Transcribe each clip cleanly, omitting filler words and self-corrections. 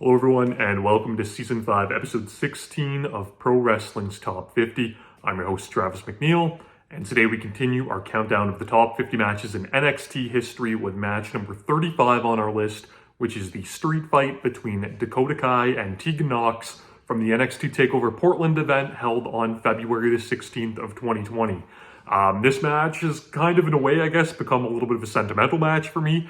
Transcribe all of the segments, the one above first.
Hello everyone and welcome to Season 5, Episode 16 of Pro Wrestling's Top 50. I'm your host Travis McNeil, and today we continue our countdown of the top 50 matches in NXT history with match number 35 on our list, which is the street fight between Dakota Kai and Tegan Nox from the NXT TakeOver Portland event held on February the 16th of 2020. This match has kind of, in a way, I guess, become a little bit of a sentimental match for me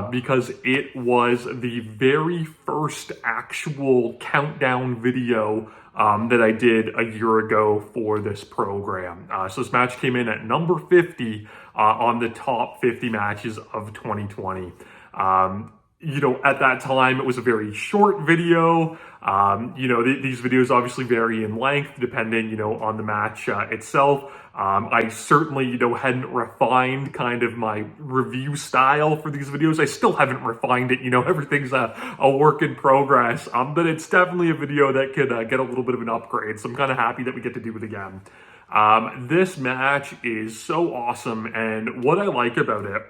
because it was the very first actual countdown video that I did a year ago for this program. So this match came in at number 50 on the top 50 matches of 2020. At that time, it was a very short video. These videos obviously vary in length depending, on the match itself. I certainly, hadn't refined kind of my review style for these videos. I still haven't refined it, everything's a work in progress. But it's definitely a video that could get a little bit of an upgrade. So I'm kind of happy that we get to do it again. This match is so awesome. And what I like about it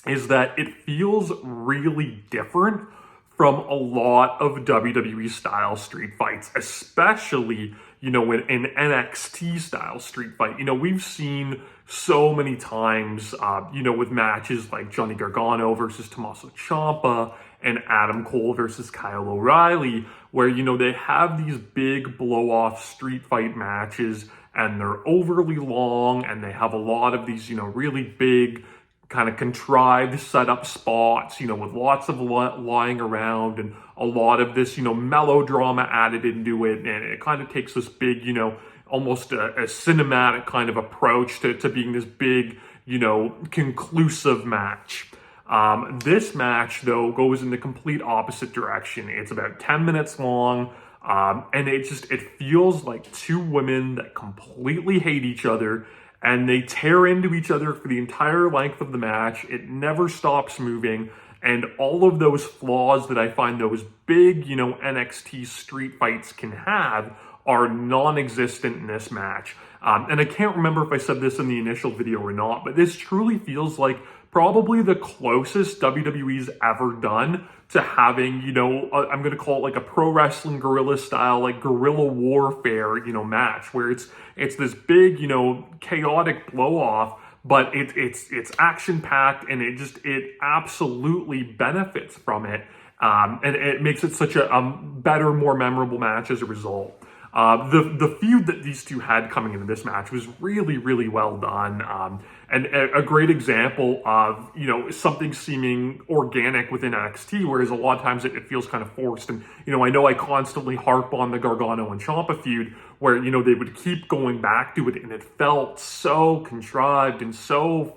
is that it feels really different from a lot of WWE style street fights, especially, in an NXT style street fight. We've seen so many times, with matches like Johnny Gargano versus Tommaso Ciampa and Adam Cole versus Kyle O'Reilly, where, they have these big blow-off street fight matches and they're overly long and they have a lot of these, really big, kind of contrived setup spots, with lots of lying around and a lot of this, melodrama added into it. And it kind of takes this big, almost a cinematic kind of approach to being this big, conclusive match. This match, though, goes in the complete opposite direction. It's about 10 minutes long. And it feels like two women that completely hate each other, and they tear into each other for the entire length of the match. It never stops moving. And all of those flaws that I find those big, NXT street fights can have are non-existent in this match. And I can't remember if I said this in the initial video or not, but this truly feels like probably the closest WWE's ever done to having, I'm going to call it like a pro wrestling guerrilla style, like guerrilla warfare, match where it's this big, chaotic blow off, but it's action packed and it absolutely benefits from it. And it makes it such a better, more memorable match as a result. The feud that these two had coming into this match was really, really well done. And a great example of, something seeming organic within NXT, whereas a lot of times it feels kind of forced. And, I know I constantly harp on the Gargano and Ciampa feud where, they would keep going back to it and it felt so contrived and so,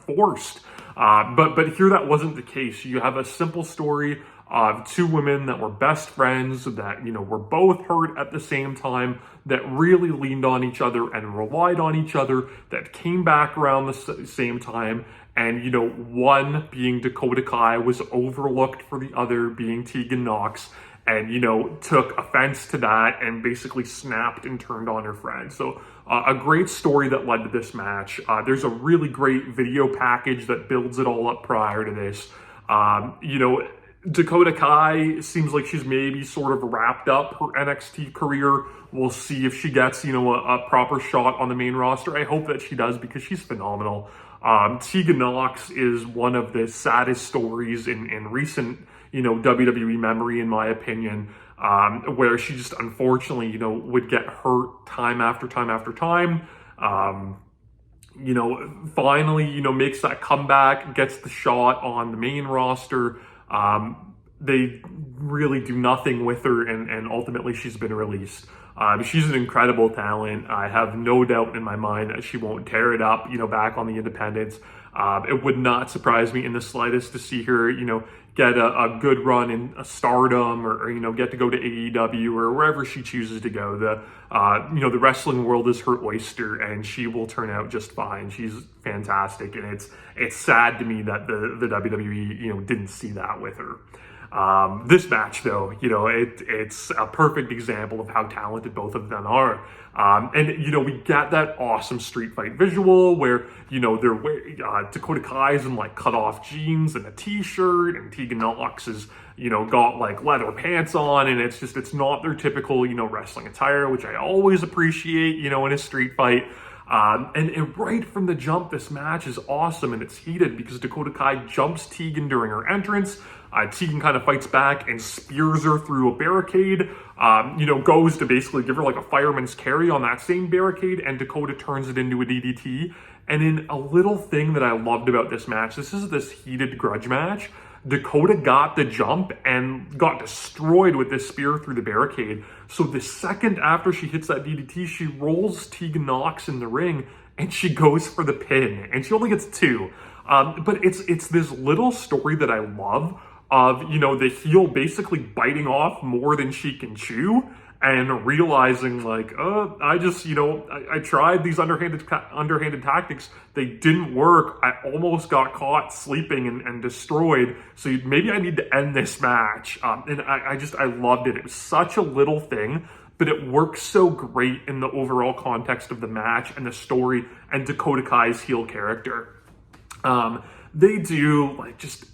forced. But here that wasn't the case. You have a simple story of two women that were best friends, that, were both hurt at the same time, that really leaned on each other and relied on each other, that came back around the same time. And, one being Dakota Kai was overlooked for the other being Tegan Nox, and, took offense to that and basically snapped and turned on her friend. So a great story that led to this match. There's a really great video package that builds it all up prior to this. Dakota Kai seems like she's maybe sort of wrapped up her NXT career. We'll see if she gets, a proper shot on the main roster. I hope that she does because she's phenomenal. Tegan Nox is one of the saddest stories in recent, WWE memory, in my opinion, where she just unfortunately, would get hurt time after time after time. Finally, makes that comeback, gets the shot on the main roster. They really do nothing with her, and ultimately she's been released. She's an incredible talent. I have no doubt in my mind that she won't tear it up, back on the independents. It would not surprise me in the slightest to see her, get a good run in a Stardom or get to go to AEW or wherever she chooses to go. The wrestling world is her oyster, and she will turn out just fine. She's fantastic, and it's sad to me that the WWE, didn't see that with her. This match, though, it's a perfect example of how talented both of them are. And we get that awesome street fight visual where, Dakota Kai's in like cut off jeans and a t-shirt, and Tegan Nox is, got like leather pants on, and it's not their typical, wrestling attire, which I always appreciate, in a street fight. And right from the jump, this match is awesome, and it's heated because Dakota Kai jumps Tegan during her entrance. Tegan kind of fights back and spears her through a barricade, goes to basically give her like a fireman's carry on that same barricade, and Dakota turns it into a DDT. And in a little thing that I loved about this match, this is this heated grudge match. Dakota got the jump and got destroyed with this spear through the barricade. So the second after she hits that DDT, she rolls Tegan Nox in the ring and she goes for the pin. And she only gets two. But it's this little story that I love of, the heel basically biting off more than she can chew and realizing like, I tried these underhanded tactics. They didn't work. I almost got caught sleeping and destroyed. So maybe I need to end this match. And I loved it. It was such a little thing, but it works so great in the overall context of the match and the story and Dakota Kai's heel character. They do like just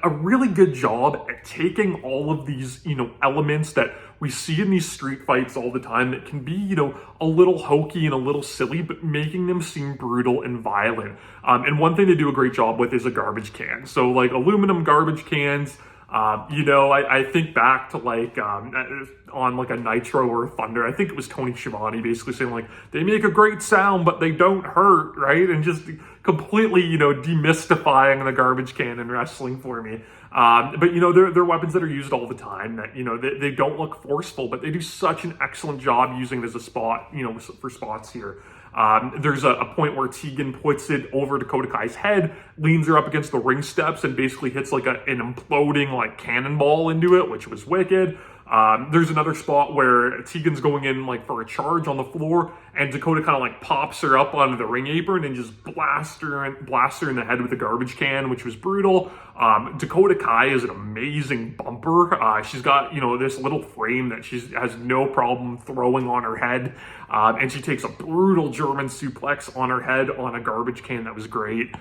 a really good job at taking all of these, elements that we see in these street fights all the time that can be, a little hokey and a little silly, but making them seem brutal and violent. And one thing they do a great job with is a garbage can. So like aluminum garbage cans, I think back to like on like a Nitro or a Thunder. I think it was Tony Schiavone basically saying like, they make a great sound, but they don't hurt, right? And just completely, demystifying the garbage can in wrestling for me. But they're weapons that are used all the time that, they don't look forceful, but they do such an excellent job using it as a spot, for spots here. There's a point where Tegan puts it over Dakota Kai's head, leans her up against the ring steps, and basically hits like an imploding like cannonball into it, which was wicked. There's another spot where Tegan's going in like for a charge on the floor, and Dakota kind of like pops her up onto the ring apron and just blasts her in the head with a garbage can, which was brutal. Dakota Kai is an amazing bumper. She's got, this little frame that she has no problem throwing on her head. And she takes a brutal German suplex on her head on a garbage can. That was great.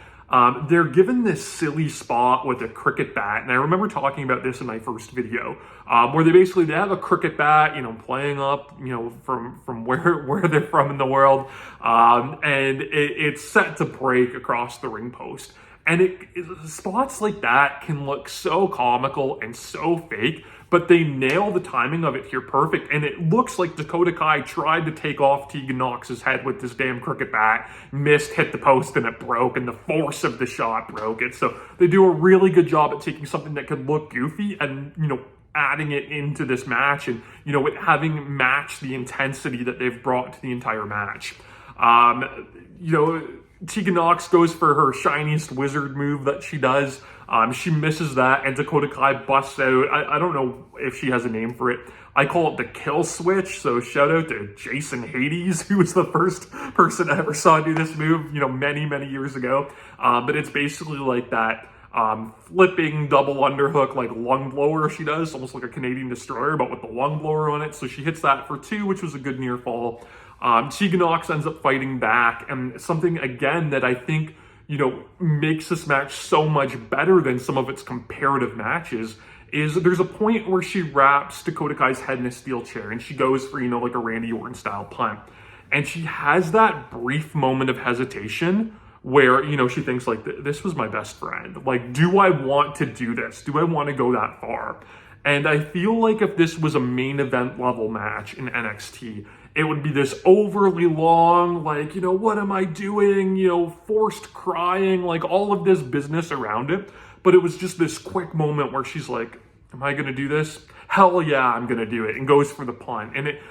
They're given this silly spot with a cricket bat, and I remember talking about this in my first video, where they have a cricket bat, playing up, from where they're from in the world, and it's set to break across the ring post. And spots like that can look so comical and so fake, but they nail the timing of it here perfect. And it looks like Dakota Kai tried to take off Tegan Nox's head with this damn cricket bat, missed, hit the post, and it broke, and the force of the shot broke it. So they do a really good job at taking something that could look goofy and, adding it into this match and, it having matched the intensity that they've brought to the entire match. Tegan Nox goes for her shiniest wizard move that she does. She misses that, and Dakota Kai busts out. I don't know if she has a name for it. I call it the kill switch. So shout out to Jason Hades, who was the first person I ever saw do this move, many, many years ago. But it's basically like that flipping double underhook, like lung blower she does, almost like a Canadian destroyer, but with the lung blower on it. So she hits that for two, which was a good near fall. Tegan Nox ends up fighting back, and something again that I think, makes this match so much better than some of its comparative matches is there's a point where she wraps Dakota Kai's head in a steel chair and she goes for, like a Randy Orton style punt. And she has that brief moment of hesitation where, she thinks like, this was my best friend. Like, do I want to do this? Do I want to go that far? And I feel like if this was a main event level match in NXT, it would be this overly long, like, what am I doing? Forced crying, like all of this business around it. But it was just this quick moment where she's like, am I going to do this? Hell yeah, I'm going to do it. And goes for the punt. And it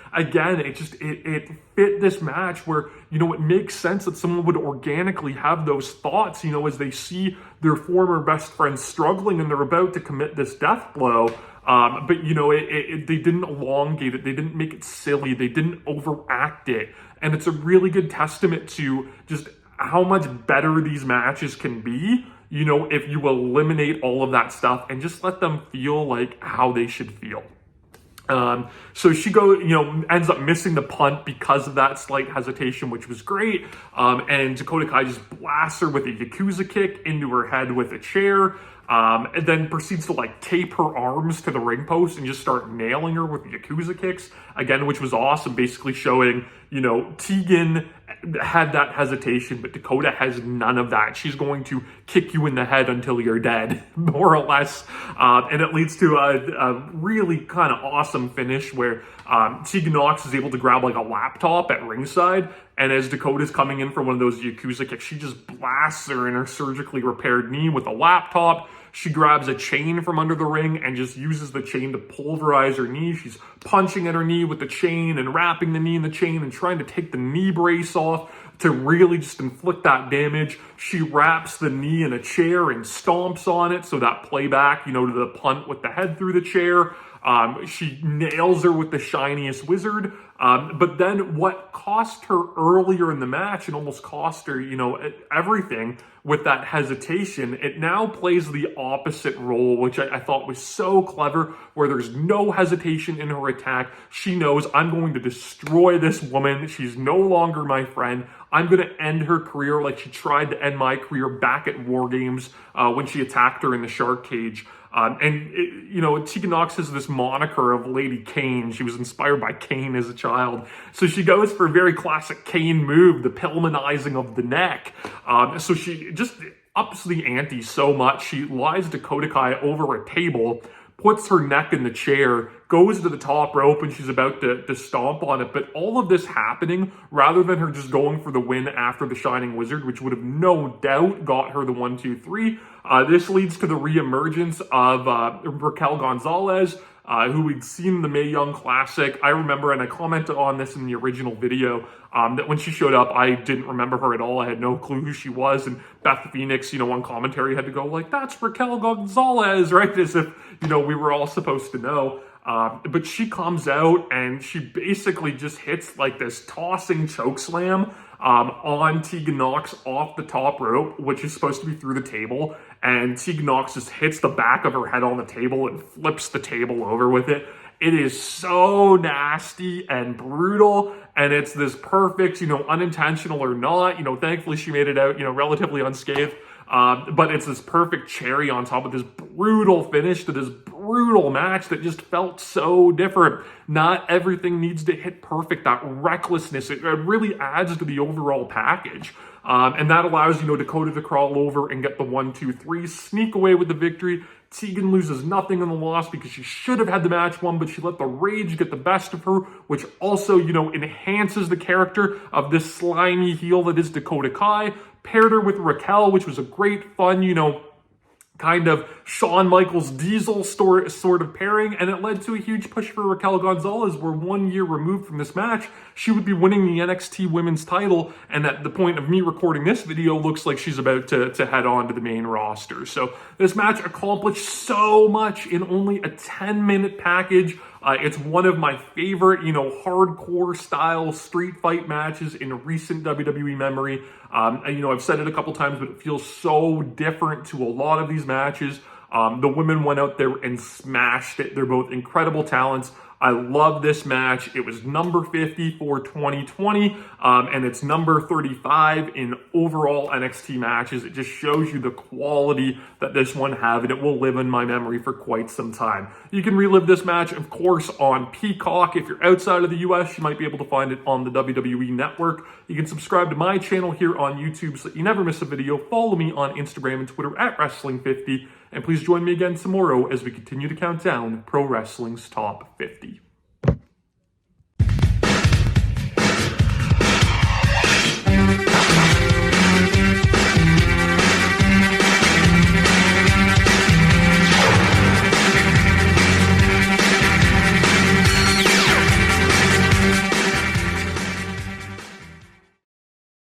fit this match where, it makes sense that someone would organically have those thoughts, as they see their former best friend struggling and they're about to commit this death blow. But they didn't elongate it. They didn't make it silly. They didn't overact it. And it's a really good testament to just how much better these matches can be you know, if you eliminate all of that stuff and just let them feel like how they should feel. So she ends up missing the punt because of that slight hesitation, which was great. And Dakota Kai just blasts her with a Yakuza kick into her head with a chair. And then proceeds to like tape her arms to the ring post and just start nailing her with the Yakuza kicks again, which was awesome. Basically showing, you know, Tegan had that hesitation, but Dakota has none of that. She's going to kick you in the head until you're dead, more or less. And it leads to a really kind of awesome finish where Tegan Nox is able to grab like a laptop at ringside. And as Dakota's coming in for one of those Yakuza kicks, she just blasts her in her surgically repaired knee with a laptop. She grabs a chain from under the ring and just uses the chain to pulverize her knee. She's punching at her knee with the chain and wrapping the knee in the chain and trying to take the knee brace off to really just inflict that damage. She wraps the knee in a chair and stomps on it, so that playback, you know, to the punt with the head through the chair. She nails her with the shiniest wizard. But then what cost her earlier in the match and almost cost her, you know, everything with that hesitation, it now plays the opposite role, which I thought was so clever, where there's no hesitation in her attack. She knows, I'm going to destroy this woman. She's no longer my friend. I'm going to end her career like she tried to end my career back at War Games when she attacked her in the shark cage. You know, Tegan Nox has this moniker of Lady Kane. She was inspired by Kane as a child. So she goes for a very classic Kane move, the Pillmanizing of the neck. So she just ups the ante so much. She lies Dakota Kai over a table, puts her neck in the chair, goes to the top rope, and she's about to stomp on it. But all of this happening, rather than her just going for the win after the Shining Wizard, which would have no doubt got her the 1, 2, 3, this leads to the reemergence of Raquel Gonzalez, who we'd seen in the Mae Young Classic. I remember, and I commented on this in the original video, that when she showed up, I didn't remember her at all. I had no clue who she was. And Beth Phoenix, you know, on commentary had to go like, that's Raquel Gonzalez, right? As if, you know, we were all supposed to know. But she comes out and she basically just hits like this tossing choke slam on Tegan Nox off the top rope, which is supposed to be through the table. And Tegan Nox just hits the back of her head on the table and flips the table over with it. It is so nasty and brutal, and it's this perfect, you know, unintentional or not, you know, thankfully she made it out, you know, relatively unscathed. But it's this perfect cherry on top of this brutal finish to this brutal match that just felt so different. Not everything needs to hit perfect. That recklessness, it really adds to the overall package. And that allows, you know, Dakota to crawl over and get the 1, 2, 3, sneak away with the victory. Tegan loses nothing in the loss because she should have had the match won, but she let the rage get the best of her, which also, you know, enhances the character of this slimy heel that is Dakota Kai. Paired her with Raquel, which was a great fun, you know, kind of Shawn Michaels Diesel sort of pairing, and it led to a huge push for Raquel Gonzalez, where 1 year removed from this match, she would be winning the NXT women's title, and at the point of me recording this video, looks like she's about to head on to the main roster. So this match accomplished so much in only a 10-minute package. It's one of my favorite, you know, hardcore style street fight matches in recent WWE memory. You know, I've said it a couple times, but it feels so different to a lot of these matches. The women went out there and smashed it. They're both incredible talents. I love this match. It was number 50 for 2020, and it's number 35 in overall NXT matches. It just shows you the quality that this one had, and it will live in my memory for quite some time. You can relive this match, of course, on Peacock. If you're outside of the US, you might be able to find it on the WWE Network. You can subscribe to my channel here on YouTube so that you never miss a video. Follow me on Instagram and Twitter at Wrestling50. And please join me again tomorrow as we continue to count down Pro Wrestling's Top 50.